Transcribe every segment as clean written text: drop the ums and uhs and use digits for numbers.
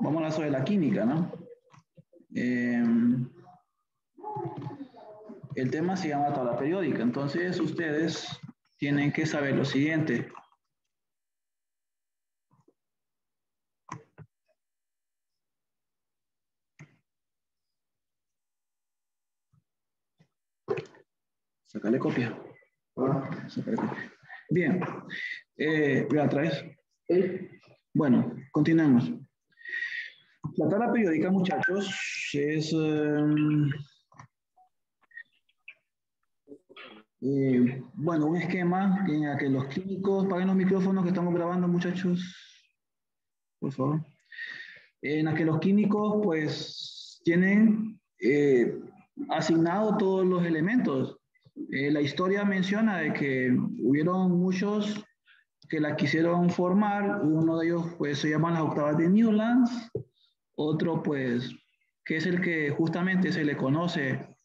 vamos a hablar sobre la química, ¿no? El tema se llama tabla periódica, entonces ustedes tienen que saber lo siguiente. Sácale copia. Sácale copia. Bien. ¿La traes? Bueno, continuemos. La tabla periódica, muchachos, es... bueno, un esquema en el que los químicos, paguen los micrófonos que estamos grabando, muchachos, por favor. En la que los químicos, pues, tienen asignado todos los elementos. La historia menciona de que hubieron muchos que la quisieron formar. Uno de ellos, pues, se llaman las octavas de Newlands. Otro, pues, que es el que justamente se le conoce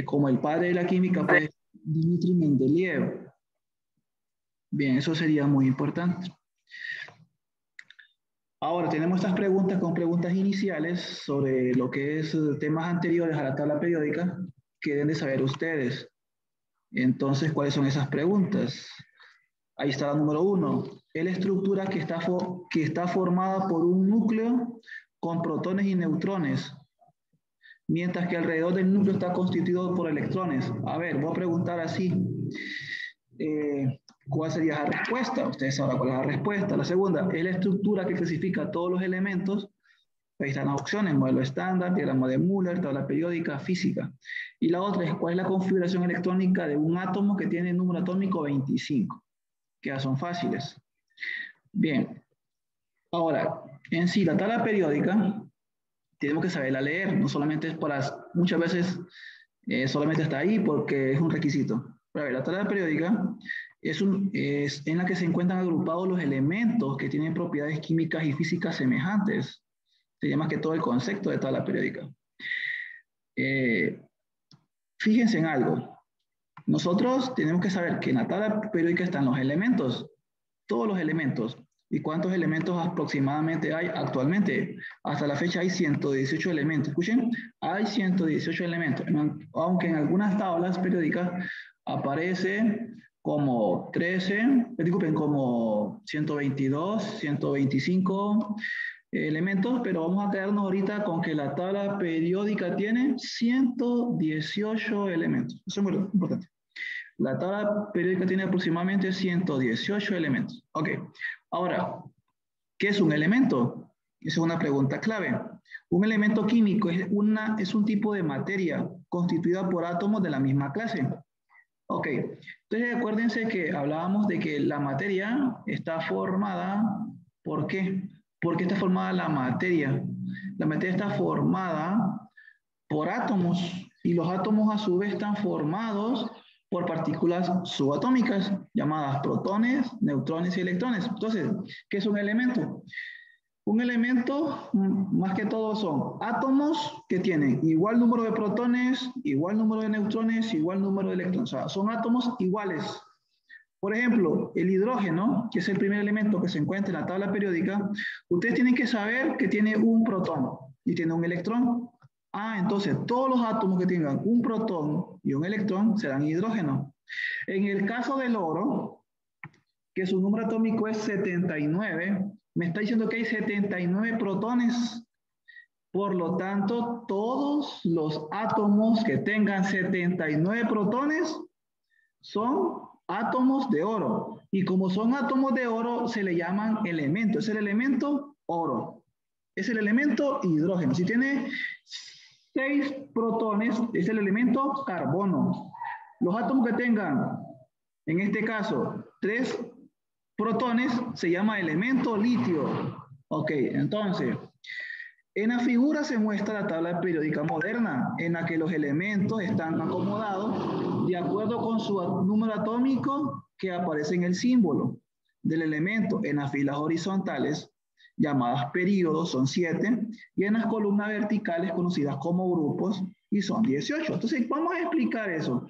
como el padre de la química, pues, Dmitri Mendeleev. Bien, eso sería muy importante. Ahora, tenemos estas preguntas con preguntas iniciales sobre lo que es temas anteriores a la tabla periódica que deben de saber ustedes. Entonces, ¿cuáles son esas preguntas? Ahí está la número 1. Es la estructura que está formada por un núcleo con protones y neutrones, mientras que alrededor del núcleo está constituido por electrones. A ver, voy a preguntar así. ¿Cuál sería la respuesta? Ustedes sabrán cuál es la respuesta. La segunda, es la estructura que clasifica todos los elementos. Ahí están las opciones: modelo estándar, diagrama de Müller, tabla periódica, física. Y la otra es cuál es la configuración electrónica de un átomo que tiene el número atómico 25, que ya son fáciles. Bien, ahora, en sí, la tabla periódica tenemos que saberla leer, no solamente es para, muchas veces solamente está ahí porque es un requisito. Pero a ver, la tabla periódica es en la que se encuentran agrupados los elementos que tienen propiedades químicas y físicas semejantes. Se llama que todo el concepto de tabla periódica. Fíjense en algo. Nosotros tenemos que saber que en la tabla periódica están los elementos, todos los elementos. ¿Y cuántos elementos aproximadamente hay actualmente? Hasta la fecha hay 118 elementos. Escuchen, hay 118 elementos, aunque en algunas tablas periódicas aparece como 13, disculpen, como 122, 125 elementos, pero vamos a quedarnos ahorita con que la tabla periódica tiene 118 elementos. Eso es muy importante. La tabla periódica tiene aproximadamente 118 elementos. Ok, ahora, ¿qué es un elemento? Esa es una pregunta clave. Un elemento químico es un tipo de materia constituida por átomos de la misma clase. Ok, entonces acuérdense que hablábamos de que la materia está formada, ¿por qué? ¿Por qué está formada la materia? La materia está formada por átomos y los átomos a su vez están formados por partículas subatómicas llamadas protones, neutrones y electrones. Entonces, ¿qué es un elemento? Un elemento, más que todo, son átomos que tienen igual número de protones, igual número de neutrones, igual número de electrones. O sea, son átomos iguales. Por ejemplo, el hidrógeno, que es el primer elemento que se encuentra en la tabla periódica, ustedes tienen que saber que tiene un protón y tiene un electrón. Entonces todos los átomos que tengan un protón y un electrón serán hidrógeno. En el caso del oro, que su número atómico es 79, me está diciendo que hay 79 protones. Por lo tanto, todos los átomos que tengan 79 protones son átomos de oro. Y como son átomos de oro, se le llaman elementos. Es el elemento oro. Es el elemento hidrógeno. Si tiene 6 protones, es el elemento carbono. Los átomos que tengan, en este caso, 3 protones, se llama elemento litio. Ok, entonces, en la figura se muestra la tabla periódica moderna, en la que los elementos están acomodados de acuerdo con su número atómico que aparece en el símbolo del elemento en las filas horizontales, llamadas períodos, son 7, y en las columnas verticales conocidas como grupos, y son 18. Entonces, vamos a explicar eso.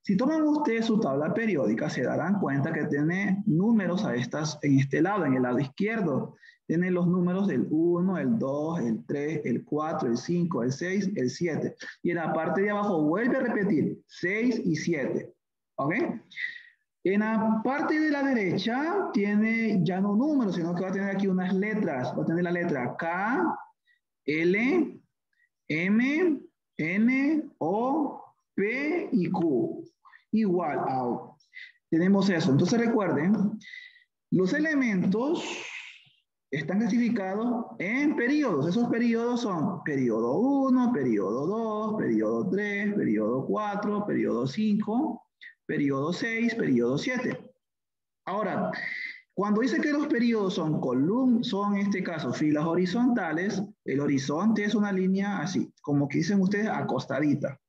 Si toman ustedes su tabla periódica, se darán cuenta que tiene números en este lado, en el lado izquierdo, tiene los números del 1, el 2, el 3, el 4, el 5, el 6, el 7. Y en la parte de abajo vuelve a repetir 6 y 7. ¿Ok? En la parte de la derecha tiene ya no números, sino que va a tener aquí unas letras. Va a tener la letra K, L, M, N, O, P y Q. Igual a O. Tenemos eso. Entonces recuerden, los elementos están clasificados en periodos. Esos periodos son periodo 1, periodo 2, periodo 3, periodo 4, periodo 5, periodo 6, periodo 7. Ahora, cuando dice que los periodos son columnas, son en este caso filas horizontales, el horizonte es una línea así, como que dicen ustedes, acostadita.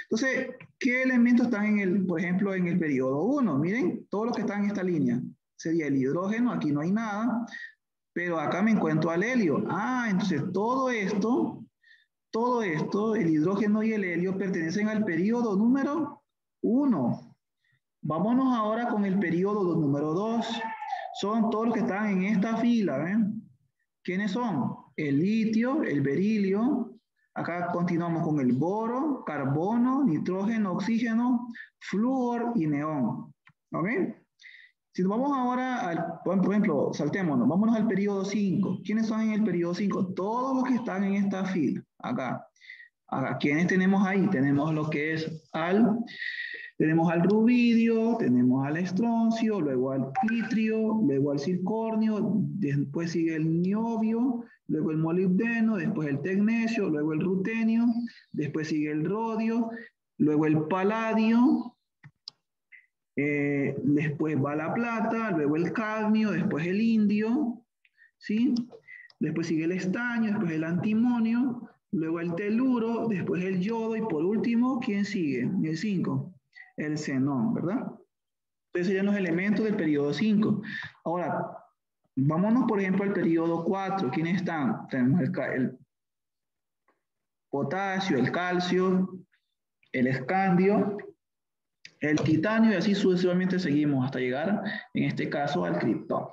Entonces, ¿qué elementos están en el, por ejemplo, en el periodo 1? Miren, todos los que están en esta línea. Sería el hidrógeno, aquí no hay nada, pero acá me encuentro al helio. Ah, entonces todo esto, el hidrógeno y el helio pertenecen al periodo número 1. Vámonos ahora con el periodo número 2. Son todos los que están en esta fila, ¿ven? ¿Quiénes son? El litio, el berilio. Acá continuamos con el boro, carbono, nitrógeno, oxígeno, flúor y neón. ¿Ok? Si nos vamos ahora, por ejemplo, saltémonos, vámonos al periodo 5. ¿Quiénes son en el periodo 5? Todos los que están en esta fila, acá. ¿Quiénes tenemos ahí? Tenemos lo que es tenemos al rubidio, tenemos al estroncio, luego al itrio, luego al circonio, después sigue el niobio, luego el molibdeno, después el tecnecio, luego el rutenio, después sigue el rodio, luego el paladio, después va la plata, luego el cadmio, después el indio, ¿sí? Después sigue el estaño, después el antimonio, luego el teluro, después el yodo y por último, ¿quién sigue? El 5, el xenón, ¿verdad? Entonces serían los elementos del periodo 5. Ahora, vámonos por ejemplo al periodo 4. ¿Quiénes están? Tenemos el potasio, el calcio, el escandio, el titanio y así sucesivamente seguimos hasta llegar, en este caso, al criptón.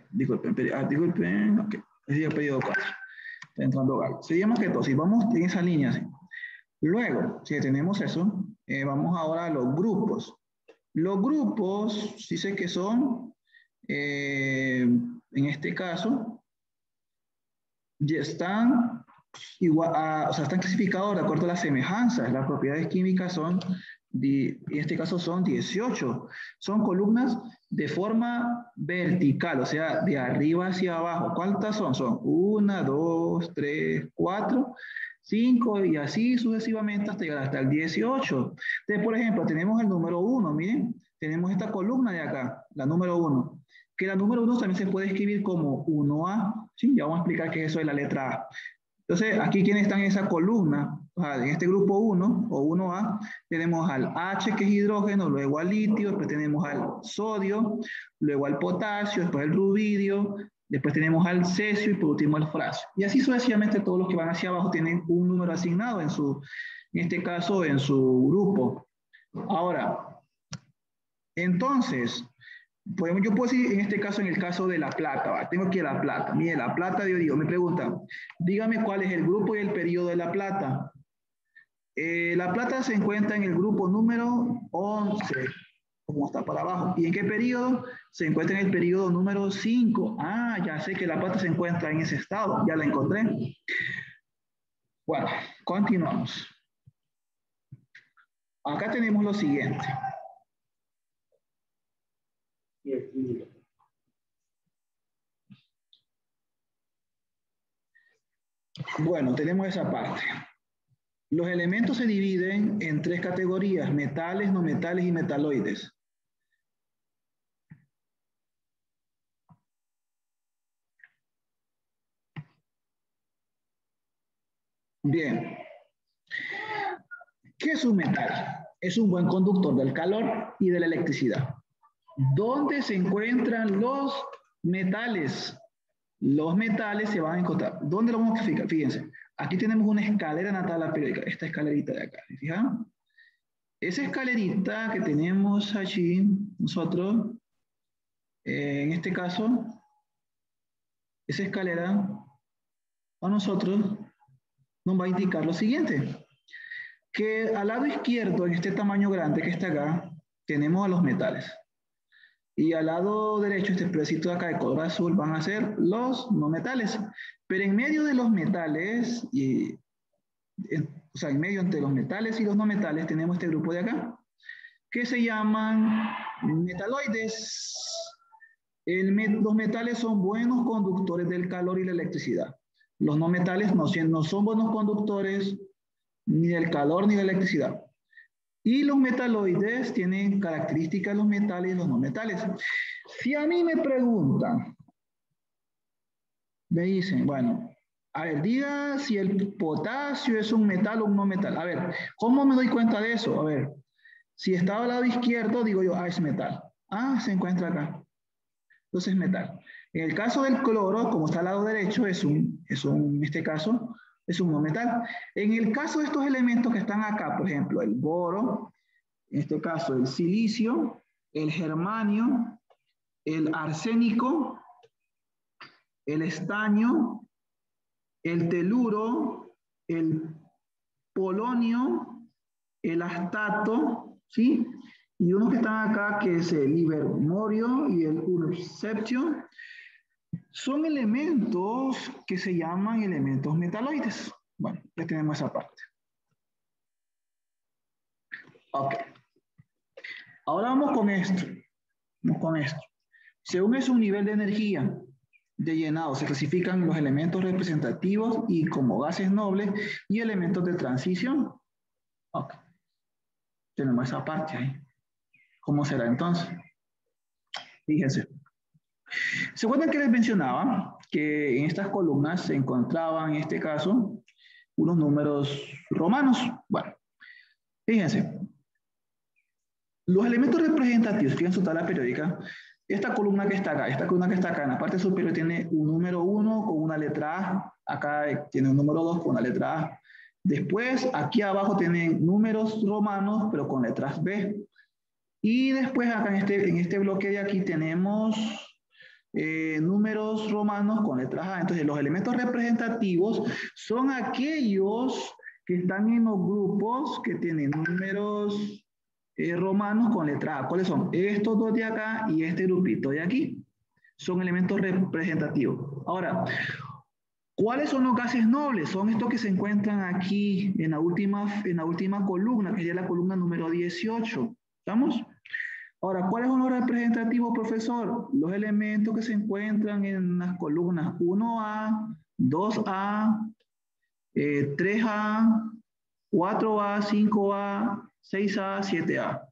Disculpen, ok, es el periodo 4. Está entrando Galo. Seguimos que todo, si vamos en esa línea, ¿sí? Luego, si tenemos eso, vamos ahora a los grupos. Los grupos, sí sé que son, en este caso, ya están o sea, están clasificados de acuerdo a las semejanzas. Las propiedades químicas son, en este caso son 18. Son columnas de forma vertical, o sea, de arriba hacia abajo. ¿Cuántas son? Son 1, 2, 3, 4, 5 y así sucesivamente hasta llegar hasta el 18. Entonces, por ejemplo, tenemos el número 1, miren, tenemos esta columna de acá, la número 1. Que la número 1 también se puede escribir como 1A, ¿sí? Ya vamos a explicar qué es eso de la letra A. Entonces, aquí, ¿quiénes están en esa columna? O sea, en este grupo 1 o 1A, tenemos al H, que es hidrógeno, luego al litio, después tenemos al sodio, luego al potasio, después al rubidio, después tenemos al cesio y por último al fracio. Y así sucesivamente todos los que van hacia abajo tienen un número asignado en este caso, en su grupo. Ahora, entonces, yo puedo decir en este caso, en el caso de la plata, ¿va? Tengo aquí la plata. Mire, la plata, yo digo, me preguntan, dígame cuál es el grupo y el periodo de la plata. La plata se encuentra en el grupo número 11, como está para abajo. ¿Y en qué periodo? Se encuentra en el periodo número 5. Ah, ya sé que la plata se encuentra en ese estado, ya la encontré. Bueno, continuamos. Acá tenemos lo siguiente. Bueno, tenemos esa parte. Los elementos se dividen en 3 categorías: metales, no metales y metaloides. Bien. ¿Qué es un metal? Es un buen conductor del calor y de la electricidad. ¿Dónde se encuentran los metales? Los metales se van a encontrar. ¿Dónde lo vamos a fijar? Fíjense, aquí tenemos una escalera en la tabla periódica, esta escalerita de acá. ¿Se fijan? Esa escalerita que tenemos allí, nosotros, en este caso, esa escalera a nosotros nos va a indicar lo siguiente, que al lado izquierdo, en este tamaño grande que está acá, tenemos a los metales. Y al lado derecho, este pedacito de acá de color azul, van a ser los no metales. Pero en medio de los metales, o sea, en medio entre los metales y los no metales, tenemos este grupo de acá, que se llaman metaloides. Los metales son buenos conductores del calor y la electricidad. Los no metales no son buenos conductores ni del calor ni de la electricidad. Y los metaloides tienen características de los metales y los no metales. Si a mí me preguntan, me dicen, bueno, a ver, diga si el potasio es un metal o un no metal. A ver, ¿cómo me doy cuenta de eso? A ver, si está al lado izquierdo, digo yo, es metal. Se encuentra acá. Entonces es metal. En el caso del cloro, como está al lado derecho, en este caso, es un no metal. En el caso de estos elementos que están acá, por ejemplo, el boro, en este caso el silicio, el germanio, el arsénico, el estaño, el teluro, el polonio, el astato, ¿sí? Y unos que están acá, que es el ibermorio y el urseptio, son elementos que se llaman elementos metaloides. Bueno, ya tenemos esa parte. Ok. Ahora vamos con esto. Vamos con esto. Según es un nivel de energía de llenado, se clasifican los elementos representativos y como gases nobles y elementos de transición. Ok. Tenemos esa parte ahí. ¿Cómo será entonces? Fíjense. ¿Se acuerdan que les mencionaba que en estas columnas se encontraban, en este caso, unos números romanos? Bueno, fíjense. Los elementos representativos, fíjense su tabla periódica, esta columna que está acá, en la parte superior tiene un número 1 con una letra A, acá tiene un número 2 con una letra A. Después, aquí abajo tienen números romanos, pero con letras B. Y después acá en este bloque de aquí tenemos números romanos con letras A. Entonces, los elementos representativos son aquellos que están en los grupos que tienen números romanos con letra A. ¿Cuáles son? Estos dos de acá y este grupito de aquí. Son elementos representativos. Ahora, ¿cuáles son los gases nobles? Son estos que se encuentran aquí en la última columna, que sería la columna número 18. ¿Estamos? Ahora, ¿cuáles son los representativos, profesor? Los elementos que se encuentran en las columnas 1A, 2A, 3A, 4A, 5A, 6A, 7A.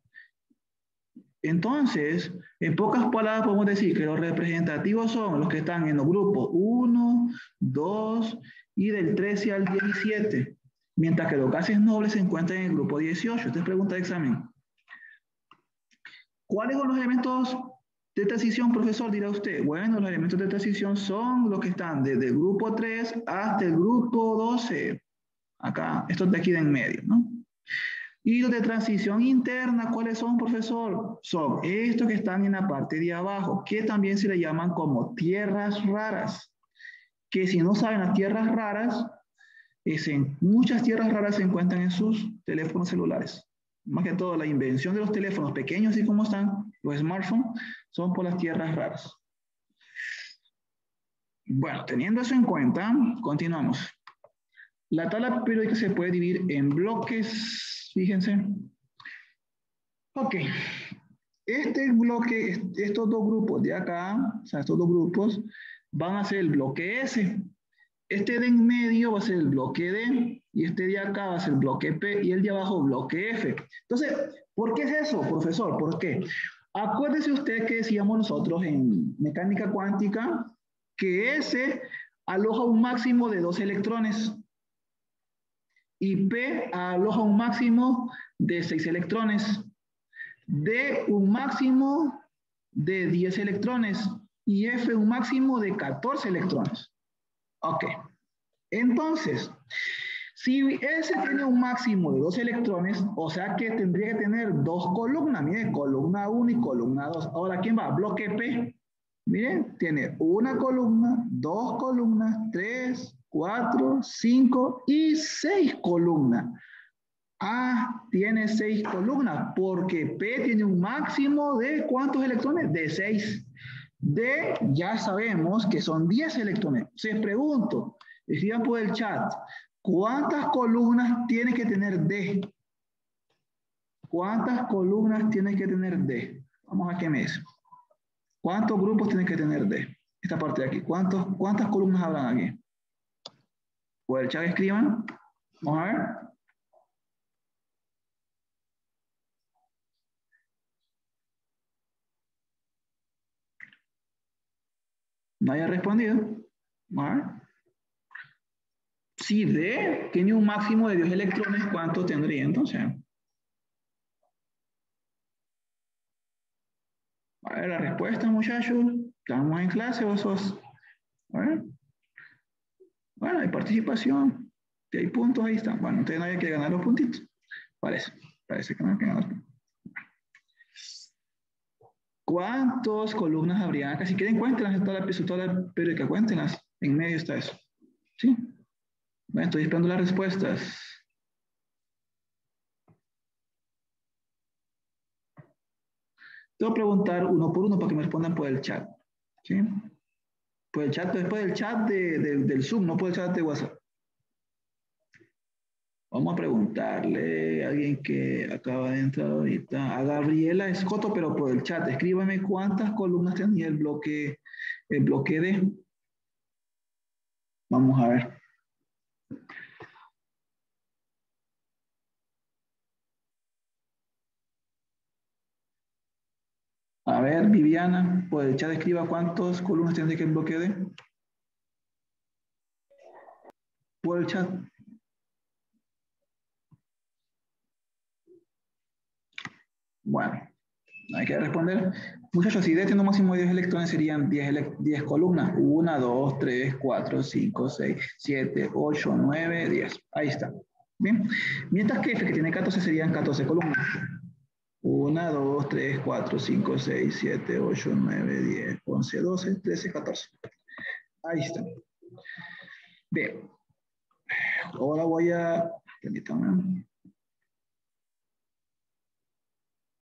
Entonces, en pocas palabras podemos decir que los representativos son los que están en los grupos 1, 2 y del 13 al 17, mientras que los gases nobles se encuentran en el grupo 18. Esta es pregunta de examen. ¿Cuáles son los elementos de transición, profesor? Dirá usted. Bueno, los elementos de transición son los que están desde el grupo 3 hasta el grupo 12. Acá, estos de aquí de en medio, ¿no? Y los de transición interna, ¿cuáles son, profesor? Son estos que están en la parte de abajo, que también se le llaman como tierras raras. Que si no saben, las tierras raras, muchas tierras raras se encuentran en sus teléfonos celulares. Más que todo, la invención de los teléfonos pequeños, así como están, los smartphones, son por las tierras raras. Bueno, teniendo eso en cuenta, continuamos. La tabla periódica se puede dividir en bloques, fíjense. Ok, este bloque, estos dos grupos de acá, o sea, estos dos grupos, van a ser el bloque S. Este de en medio va a ser el bloque D, y este de acá va a ser el bloque P, y el de abajo bloque F. Entonces, ¿por qué es eso, profesor? ¿Por qué? Acuérdese usted que decíamos nosotros en mecánica cuántica que S aloja un máximo de 2 electrones y P aloja un máximo de 6 electrones, D un máximo de 10 electrones y F un máximo de 14 electrones. Ok, entonces, si S tiene un máximo de 2 electrones, o sea que tendría que tener dos columnas, mire, columna 1 y columna 2. Ahora, ¿quién va? Bloque P. Miren, tiene una columna, dos columnas, 3, 4, 5 y 6 columnas. A tiene 6 columnas porque P tiene un máximo de ¿cuántos electrones? De 6. D ya sabemos que son 10 electrones. Se pregunto, escriban por el chat, ¿cuántas columnas tiene que tener D? ¿Cuántas columnas tiene que tener D? Vamos a qué mes. ¿Cuántos grupos tiene que tener D? Esta parte de aquí. ¿Cuántas columnas habrán aquí? Por el chat escriban. Vamos a ver. No haya respondido. Vamos a ver. Si D tiene un máximo de 10 electrones, ¿cuánto tendría entonces? A ver, la respuesta, muchachos. ¿Estamos en clase o sos? A ver. Bueno, hay participación. Si hay puntos, ahí están. Bueno, entonces no hay que ganar los puntitos. Parece que no hay que ganar. ¿Cuántas columnas habría acá? Si quieren, cuéntenlas toda la periódica, cuéntenlas. En medio está eso. ¿Sí? Bueno, estoy esperando las respuestas. Te voy a preguntar uno por uno para que me respondan por el chat. ¿Sí? Por el chat, después del chat del Zoom, no por el chat de WhatsApp. Vamos a preguntarle a alguien que acaba de entrar ahorita, a Gabriela Escoto, pero por el chat. Escríbame cuántas columnas tenía el bloque D. Vamos a ver. A ver, Viviana, por el chat escriba cuántas columnas tiene que el bloque D. Por el chat. Bueno, hay que responder. Muchachos, si D tiene un máximo de 10 electrones, serían 10 columnas. 1, 2, 3, 4, 5, 6, 7, 8, 9, 10. Ahí está. Bien. Mientras que F, que tiene 14, serían 14 columnas. 1, 2, 3, 4, 5, 6, 7, 8, 9, 10, 11, 12, 13, 14. Ahí está. Bien. Ahora voy a... Permítanme.